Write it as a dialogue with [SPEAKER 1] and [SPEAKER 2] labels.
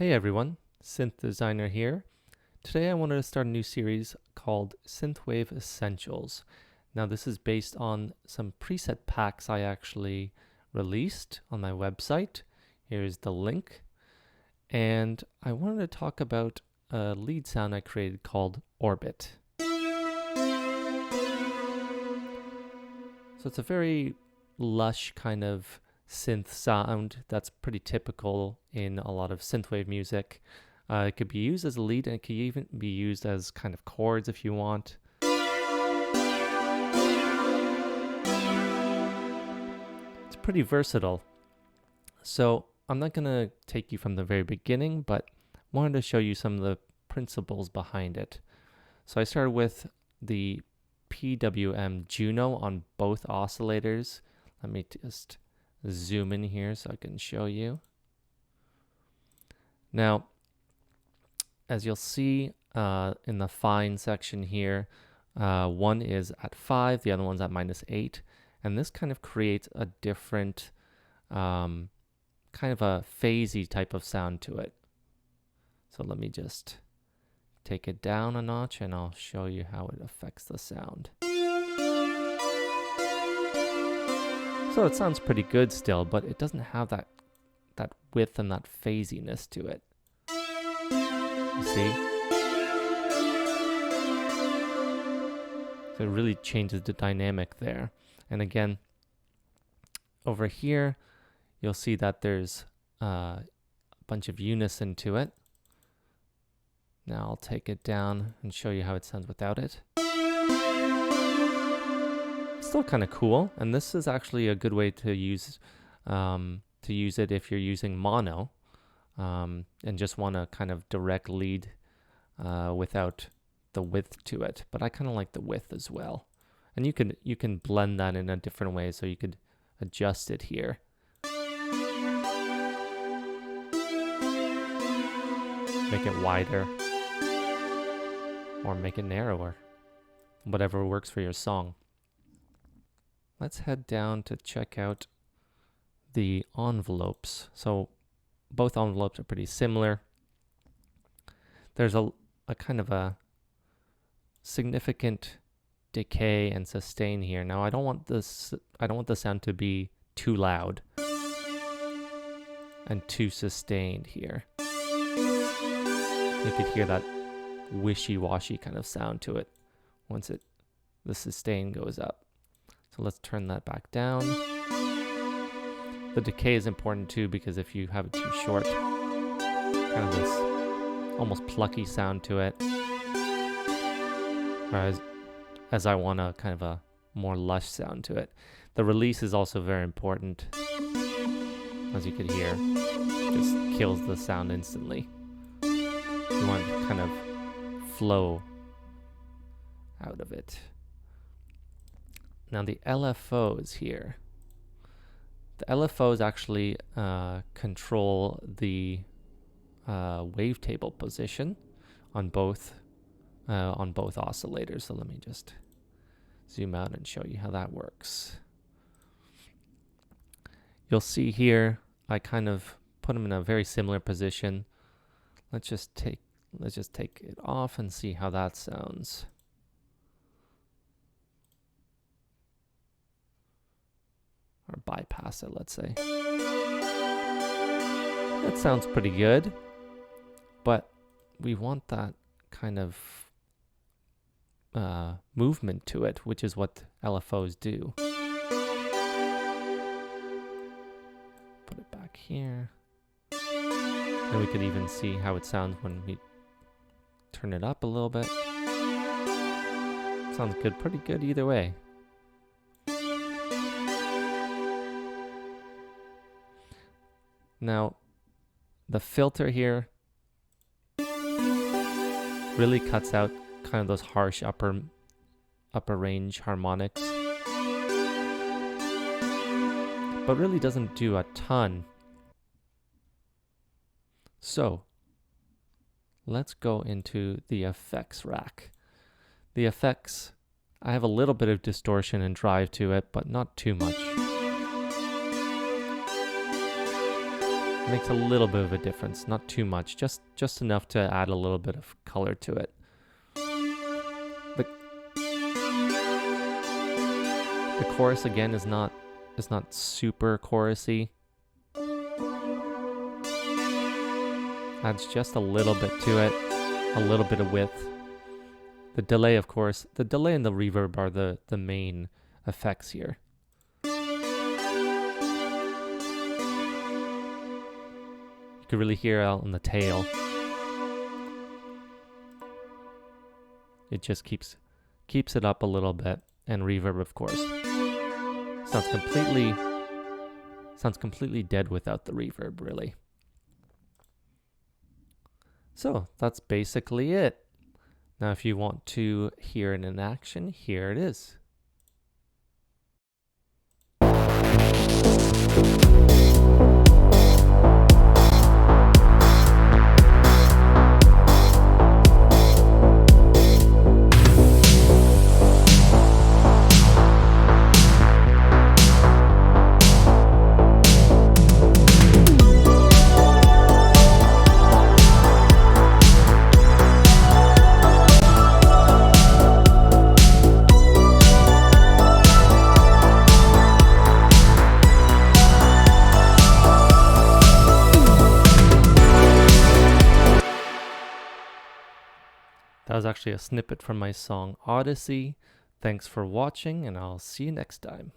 [SPEAKER 1] Hey everyone, Synth Designer here. Today I wanted to start a new series called Synthwave Essentials. Now this is based on some preset packs I actually released on my website. Here's the link. And I wanted to talk about a lead sound I created called Orbit. So it's a very lush kind of synth sound that's pretty typical in a lot of synthwave music. It could be used as a lead, and it could even be used as kind of chords if you want. It's pretty versatile. So I'm not going to take you from the very beginning, but wanted to show you some of the principles behind it. So I started with the PWM Juno on both oscillators. Let me just zoom in here so I can show you. Now, as you'll see in the fine section here, one is at 5, the other one's at -8, and this kind of creates a different kind of a phasey type of sound to it. So let me just take it down a notch and I'll show you how it affects the sound. So it sounds pretty good still, but it doesn't have that width and that phasiness to it. You see? So it really changes the dynamic there. And again, over here, you'll see that there's a bunch of unison to it. Now I'll take it down and show you how it sounds without it. It's still kind of cool, and this is actually a good way to use it if you're using mono and just want a kind of direct lead without the width to it. But I kind of like the width as well, and you can blend that in a different way, so you could adjust it here. Make it wider or make it narrower, whatever works for your song. Let's head down to check out the envelopes. So both envelopes are pretty similar. There's a kind of a significant decay and sustain here. Now I don't want the sound to be too loud and too sustained here. You could hear that wishy-washy kind of sound to it once the sustain goes up. So let's turn that back down. The decay is important too, because if you have it too short, kind of this almost plucky sound to it. Whereas as I want a kind of a more lush sound to it. The release is also very important. As you could hear, it just kills the sound instantly. You want to kind of flow out of it. Now the LFOs here. The LFOs actually control the wavetable position on both oscillators. So let me just zoom out and show you how that works. You'll see here I kind of put them in a very similar position. Let's just take it off and see how that sounds. Or bypass it, let's say. That sounds pretty good, but we want that kind of movement to it, which is what LFOs do. Put it back here. And we could even see how it sounds when we turn it up a little bit. Sounds good, pretty good either way. Now, the filter here really cuts out kind of those harsh upper range harmonics, but really doesn't do a ton. So, let's go into the effects rack. The effects, I have a little bit of distortion and drive to it, but not too much. Makes a little bit of a difference, not too much, just enough to add a little bit of color to it. The chorus again is not super chorusy. Adds just a little bit to it, a little bit of width. The delay, of course, the delay and the reverb are the main effects here. You can really hear out in the tail. It just keeps it up a little bit, and reverb, of course. Sounds completely dead without the reverb, really. So that's basically it. Now, if you want to hear it in action, here it is. That was actually a snippet from my song Odyssey. Thanks for watching, and I'll see you next time.